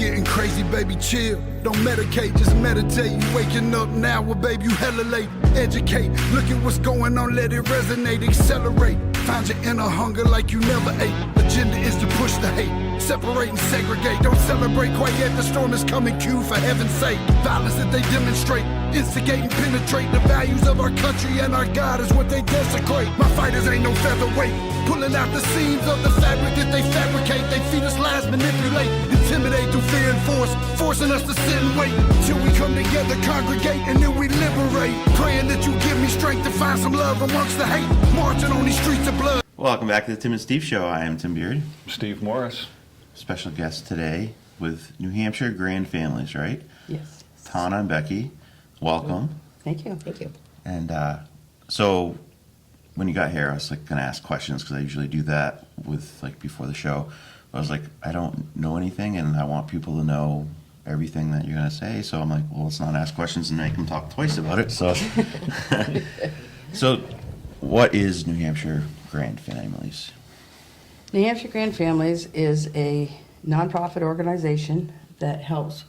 getting crazy, baby, chill. Don't medicate, just meditate. You waking up now, well, baby, you hella late. Educate, look at what's going on, let it resonate, accelerate. Find your inner hunger like you never ate. Agenda is to push the hate, separate and segregate. Don't celebrate quite yet, the storm is coming, Q, for heaven's sake. Violence that they demonstrate, instigate and penetrate. The values of our country and our God is what they desecrate. My fighters ain't no featherweight, pulling out the seams of the fabric that they fabricate. They feed us lies, manipulate, intimidate through fear and force, forcing us to sit and wait till we come together, congregate, and then we liberate. Praying that you give me strength to find some love amongst the hate, marching on these streets of blood. Welcome back to the Tim and Steve Show. I am Tim Beard. Steve Morris. Special guest today with New Hampshire Grand Families, right? Yes. Tana and Becky, welcome. Thank you. Thank you. And so when you got here, I was like going to ask questions because I usually do that with like before the show. I was like, I don't know anything, and I want people to know everything that you're going to say. So I'm like, well, let's not ask questions and make them talk twice about it. So, so what is New Hampshire Grand Families? New Hampshire Grand Families is a nonprofit organization that helps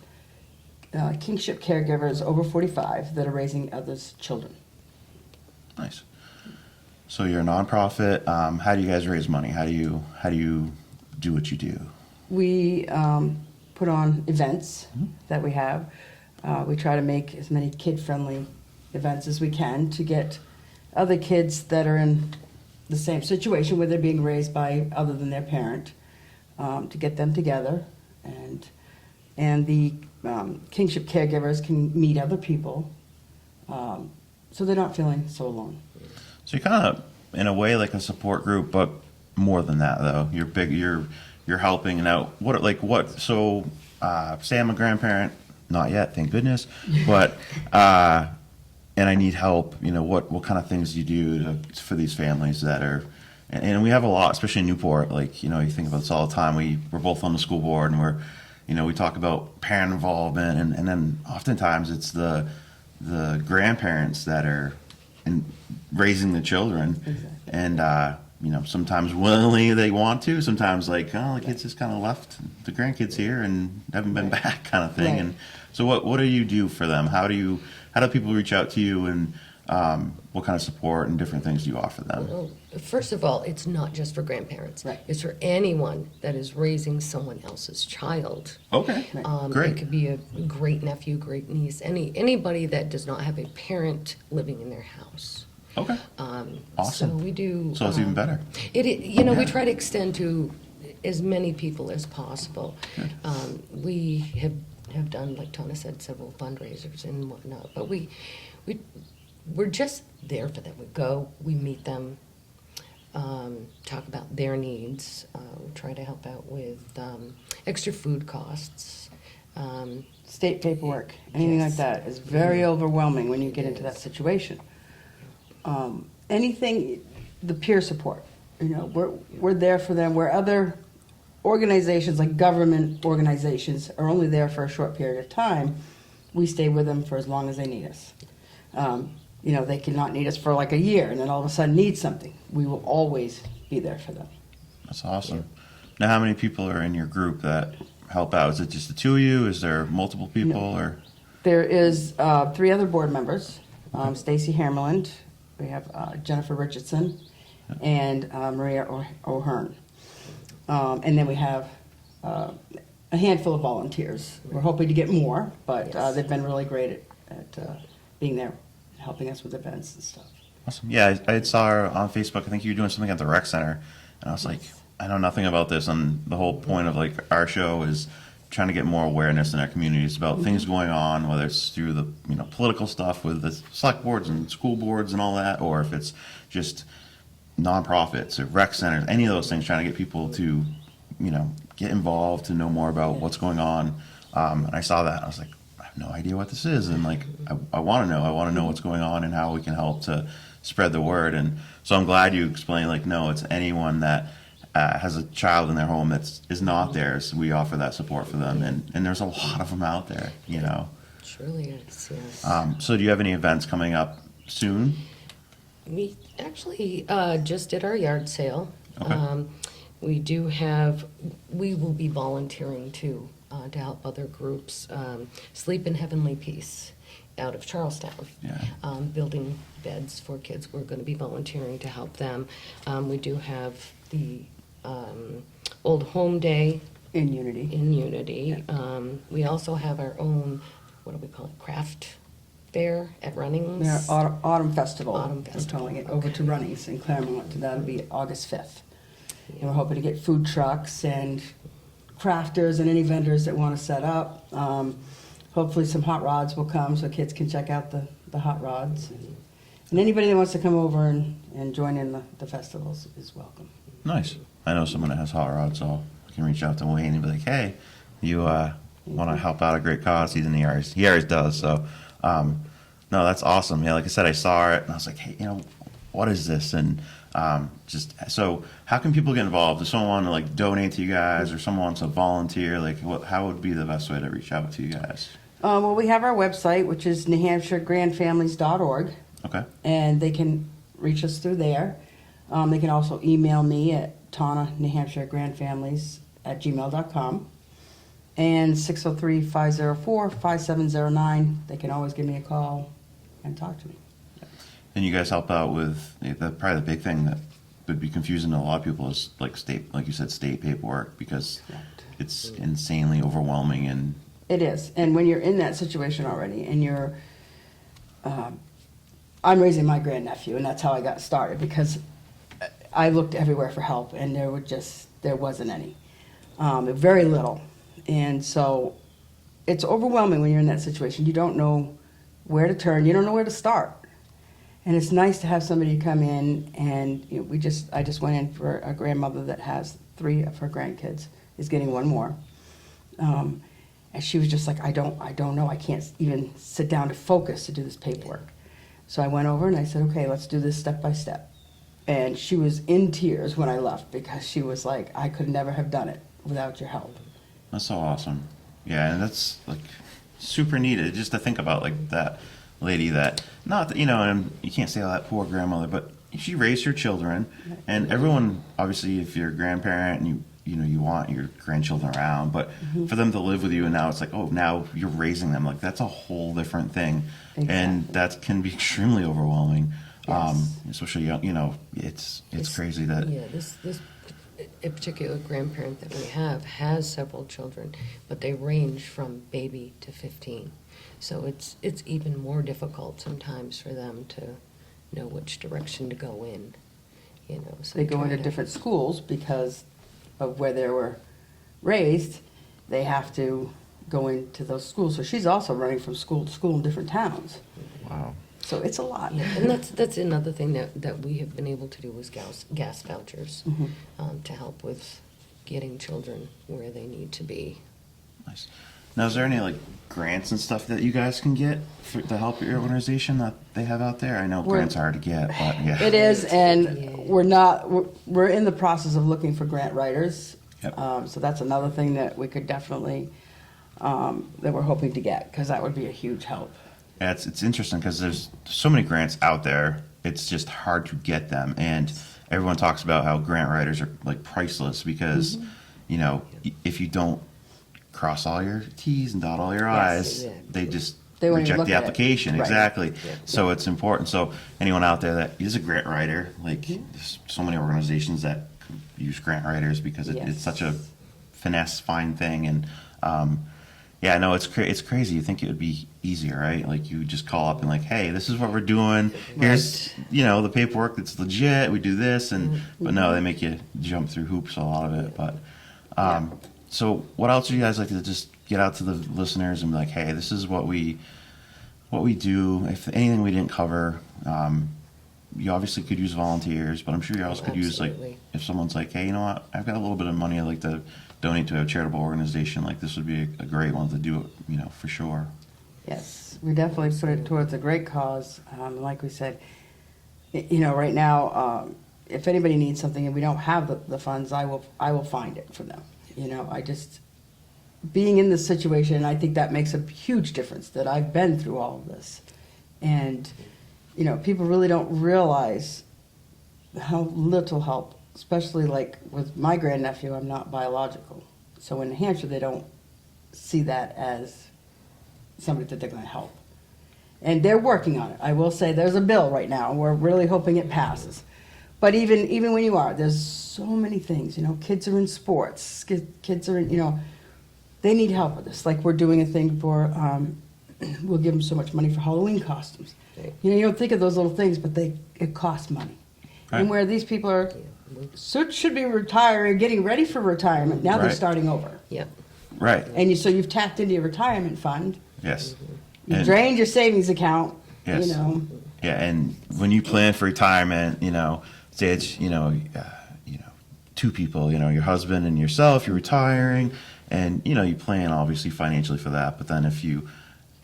kingship caregivers over 45 that are raising others' children. Nice. So you're a nonprofit. How do you guys raise money? How do you do what you do? We put on events that we have. We try to make as many kid-friendly events as we can to get other kids that are in the same situation where they're being raised by other than their parent, to get them together, and the kingship caregivers can meet other people, so they're not feeling so alone. So you're kind of in a way like a support group, but more than that though. You're big. You're helping out. So say I'm a grandparent, not yet, thank goodness, but and I need help. You know, what kind of things do you do for these families that are, and we have a lot, especially in Newport. Like, you know, you think about this all the time. We're both on the school board, and we talk about parent involvement, and then oftentimes it's the grandparents that are raising the children. Exactly. And sometimes willingly they want to, sometimes like, oh, the kids just kind of left the grandkids here and haven't been back, kind of thing. Right. And so what do you do for them? How do people reach out to you, and what kind of support and different things do you offer them? Well, first of all, it's not just for grandparents. Right. It's for anyone that is raising someone else's child. Okay, great. It could be a great nephew, great niece, anybody that does not have a parent living in their house. Okay, awesome. So we do. So it's even better. We try to extend to as many people as possible. We have done, like Tona said, several fundraisers and whatnot, but we're just there for them. We go, we meet them, talk about their needs, we try to help out with extra food costs. State paperwork, anything Yes. like that is very overwhelming when you get into that situation. Anything, the peer support, we're there for them, where other organizations like government organizations are only there for a short period of time. We stay with them for as long as they need us. They cannot need us for like a year and then all of a sudden need something. We will always be there for them. That's awesome. Now, how many people are in your group that help out? Is it just the two of you? Is there multiple people? No. Or There is 3 other board members, Stacy Hammerland, we have Jennifer Richardson, and Maria O'Hearn. And then we have a handful of volunteers. We're hoping to get more, but Yes. they've been really great at being there, helping us with events and stuff. awesome. Yeah, I saw her on Facebook. I think you were doing something at the rec center, and I was like, I know nothing about this. And the whole point of like our show is trying to get more awareness in our communities about things going on, whether it's through the political stuff with the select boards and school boards and all that, or if it's just nonprofits or rec centers, any of those things, trying to get people to get involved, to know more about what's going on. And I saw that, and I was like, I have no idea what this is, and like I want to know what's going on and how we can help to spread the word. And so I'm glad you explained, like, no, it's anyone that has a child in their home that is not theirs. We offer that support for them, and there's a lot of them out there, Surely is, yes. So do you have any events coming up soon? We actually just did our yard sale. Okay. We will be volunteering too. to help other groups. Sleep in Heavenly Peace out of Charlestown. Yeah. Building beds for kids. We're going to be volunteering to help them. We do have the Old Home Day In Unity. in Unity. We also have our own, what do we call it, craft fair at Runnings. Their autumn festival. Autumn festival, We're calling it, over to okay. Runnings in Claremont. That'll be August 5th. And we're hoping to get food trucks and crafters and any vendors that want to set up. Hopefully some hot rods will come so kids can check out the hot rods. And anybody that wants to come over and join in the festivals is welcome. Nice. I know someone that has hot rods, so I can reach out to Wayne and be like, hey, you want to help out a great cause? He always does. So, no, that's awesome. Yeah, like I said, I saw it and I was like, hey, what is this? And just so, how can people get involved? If someone want to like donate to you guys, or someone wants to volunteer, like how would be the best way to reach out to you guys? Well, we have our website, which is newhampshiregrandfamilies.org. Okay. And they can reach us through there. They can also email me at tana.newhampshiregrandfamilies@gmail.com. And 603-504-5709. They can always give me a call and talk to me. And you guys help out with probably the big thing that would be confusing to a lot of people is like you said, state paperwork, because Correct. it's insanely overwhelming. And It is. And when you're in that situation already and you're, I'm raising my grandnephew, and that's how I got started, because I looked everywhere for help and there wasn't any. Very little. And so it's overwhelming when you're in that situation. You don't know where to turn. You don't know where to start. And it's nice to have somebody come in, and I just went in for a grandmother that has 3 of her grandkids, is getting 1 more. And she was just like, I don't know. I can't even sit down to focus to do this paperwork. So I went over and I said, okay, let's do this step by step. And she was in tears when I left, because she was like, I could never have done it without your help. that's so awesome. Yeah, and that's like super neat just to think about, like that lady that, not that, and you can't say, oh, that poor grandmother, but she raised her children, and everyone, obviously, if you're a grandparent and you want your grandchildren around, but for them to live with you, and now it's like, oh, now you're raising them, like that's a whole different thing. And Exactly. that can be extremely overwhelming. Yes. Especially young, it's crazy that Yeah, this a particular grandparent that we have has several children, but they range from baby to 15. So it's even more difficult sometimes for them to know which direction to go in. So They go try into to- different schools because of where they were raised. They have to go into those schools. So she's also running from school to school in different towns. wow. So it's a lot. Yeah, and that's another thing that we have been able to do is gas vouchers to help with getting children where they need to be. Nice. Now, is there any like grants and stuff that you guys can get to help your organization that they have out there? I know grants are hard to get, but yeah. It is, and Yeah. we're in the process of looking for grant writers. Yep. So that's another thing that we could definitely, that we're hoping to get, because that would be a huge help. Yeah, it's interesting because there's so many grants out there. It's just hard to get them, and everyone talks about how grant writers are like priceless because, if you don't cross all your T's and dot all your I's, exactly. They won't even reject look the at it. application. Right. Exactly. So it's important. So anyone out there that is a grant writer, like there's so many organizations that use grant writers because Yes. it's such a finesse, fine thing, and yeah, no, it's crazy. You think it would be easier, right? Like you just call up and like, hey, this is what we're doing. Here's the paperwork that's legit. We do this, but no, they make you jump through hoops a lot of it. But so, what else would you guys like to just get out to the listeners and be like, hey, this is what we do. If anything we didn't cover, you obviously could use volunteers, but I'm sure you also could use like Absolutely. if someone's like, hey, you know what, I've got a little bit of money I'd like to donate to a charitable organization, like this would be a great one to do it, for sure. Yes, we definitely put it towards a great cause. Like we said, right now, if anybody needs something and we don't have the funds, I will find it for them. Being in this situation, I think that makes a huge difference, that I've been through all of this. And, people really don't realize how little help, especially like with my grandnephew, I'm not biological. So in New Hampshire, they don't see that as somebody that they're going to help. And they're working on it. I will say there's a bill right now, and we're really hoping it passes. But even when you are, there's so many things. You know, kids are in sports. Kids are in, you know, they need help with this. Like we're doing a thing for, we'll give them so much money for Halloween costumes. Right. You know, you don't think of those little things, but it costs money. Right. And where these people are, should be retiring, getting ready for retirement. Now they're Right. starting over. Yep. Right. And so you've tapped into your retirement fund. Yes. You And- drained your savings account. Yes. You know. Yeah, and when you plan for retirement, you know, say it's two people, you know, your husband and yourself, you're retiring, and you know you plan obviously financially for that. But then if you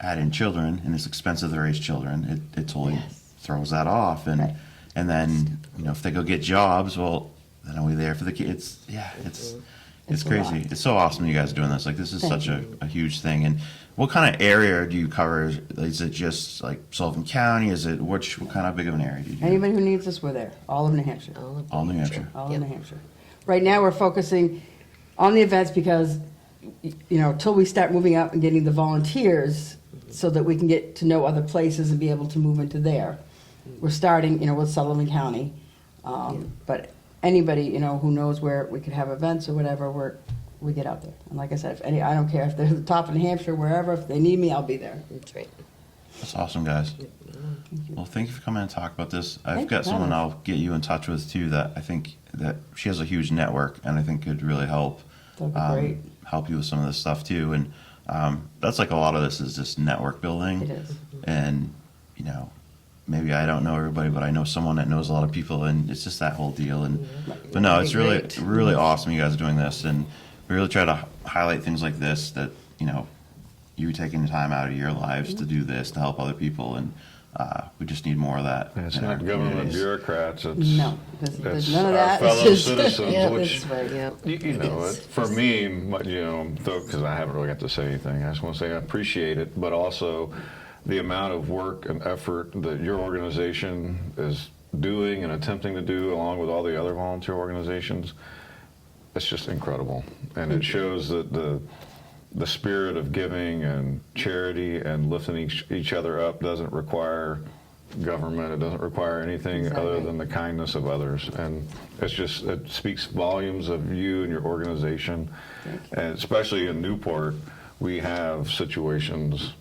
add in children, and it's expensive to raise children, it totally Yes. throws that off. And Right. and then you know if they go get jobs, well, then are we there for the kids? Yeah, it's It's a crazy. lot. It's so awesome you guys are doing this. Like this is Thank such a huge thing. And what kind of area do you cover? Is it just like Sullivan County? Is it what kind of big of an area do you do? Anybody who needs us, we're there. All of New Hampshire. All New Hampshire. All Yep. in New Hampshire. Right now, we're focusing on the events because, you know, till we start moving up and getting the volunteers so that we can get to know other places and be able to move into there. We're starting, you know, with Sullivan County. But anybody, you know, who knows where we could have events or whatever, we get out there. And like I said, I don't care if they're at the top of New Hampshire, wherever, if they need me, I'll be there. That's right. That's awesome, guys. Well, thank you for coming and talk about this. I've Thank got you, someone Thomas. I'll get you in touch with too that I think that she has a huge network and I think could really help. That'd be great. Help you with some of this stuff too. And that's like a lot of this is just network building. It is. And you know, maybe I don't know everybody, but I know someone that knows a lot of people, and it's just that whole deal. And but no, That'd it's be really great. really awesome you guys are doing this, and we really try to highlight things like this that you know you taking the time out of your lives to do this to help other people, and we just need more of that. It's in our not government communities. bureaucrats. It's, No, there's it's none of our that. It's fellow just- citizens, Yeah, which that's right. Yeah. you know, It's- for me, you know, though, because I haven't really got to say anything, I just want to say I appreciate it, but also the amount of work and effort that your organization is doing and attempting to do, along with all the other volunteer organizations, it's just incredible, and it shows that the spirit of giving and charity and lifting each other up doesn't require government. It doesn't require anything other Exactly. than the kindness of others, and it speaks volumes of you and your organization. And especially in Newport, we have situations,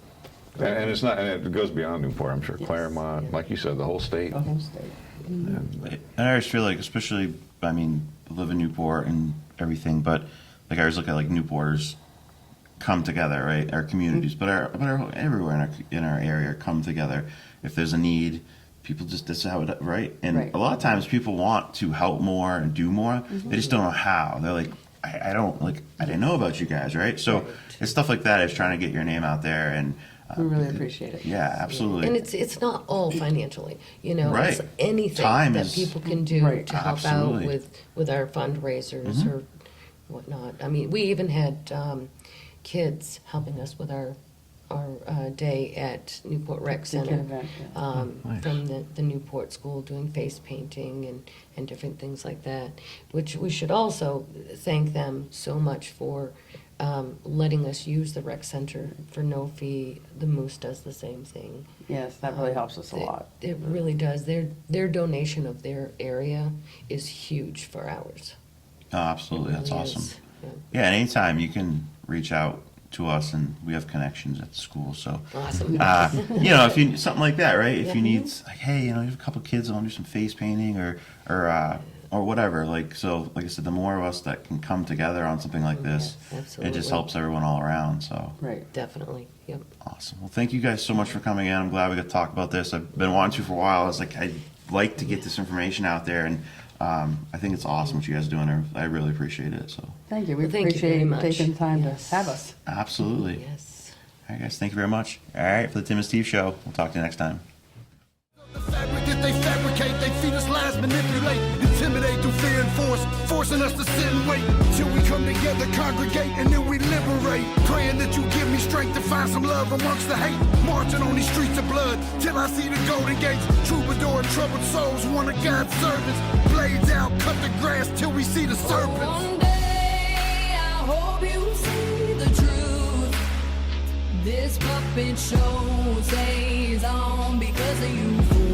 and it's not, and it goes beyond Newport. I'm sure Claremont, like you said, the whole state. The whole state. And I just feel like, especially, I mean, I live in Newport and everything, but like I always look at like Newporters come together, right? Our communities, but our everywhere in our area come together. If there's a need, people just that's how it, right? And Right. a lot of times people want to help more and do more. They just don't know how. They're like, I don't like, I didn't know about you guys, right? So it's stuff like that. Is trying to get your name out there, and We really appreciate it. yeah, absolutely. And it's not all financially, you know, it's Right. anything Time that is- people can do Right. to help Absolutely. out with our fundraisers or whatnot. I mean, we even had kids helping us with our day at Newport Rec The kid Center. event, yeah. Nice. From the Newport School doing face painting and different things like that, which we should also thank them so much for letting us use the rec center for no fee. The Moose does the same thing. Yes, that really helps us a lot. It really does. Their donation of their area is huge for ours. Oh, absolutely, that's It really awesome. is. Yeah. Yeah, and anytime you can reach out to us, and we have connections at the school, so Awesome. you know, if you something like that, right? If Yeah. you need like, hey, you know, you have a couple kids that want to do some face painting or whatever, like so, like I said, the more of us that can come together on something like this, Yeah, it just absolutely. helps everyone all around. So Right. Definitely. Yep. awesome. Well, thank you guys so much for coming in. I'm glad we got to talk about this. I've been wanting to for a while. I was like, I'd like to get this information out there, and I think it's awesome what you guys are doing. I really appreciate it. So Thank you. We Well, thank you appreciate very you much. taking the time Yes. to have us. absolutely. Yes. All right, guys. Thank you very much. All right, for the Tim and Steve show. We'll talk to you next time. The fabric that they fabricate, they feed us lies, manipulate, intimidate through fear and force, forcing us to sit and wait till we come together, congregate, and then we liberate. Praying that you give me strength to find some love amongst the hate. Marching on these streets of blood till I see the golden gates. Troubadour and troubled souls, one of God's servants. Blades out, cut the grass till we see the serpents. One day I hope you see the truth. stupid show stays on because of you.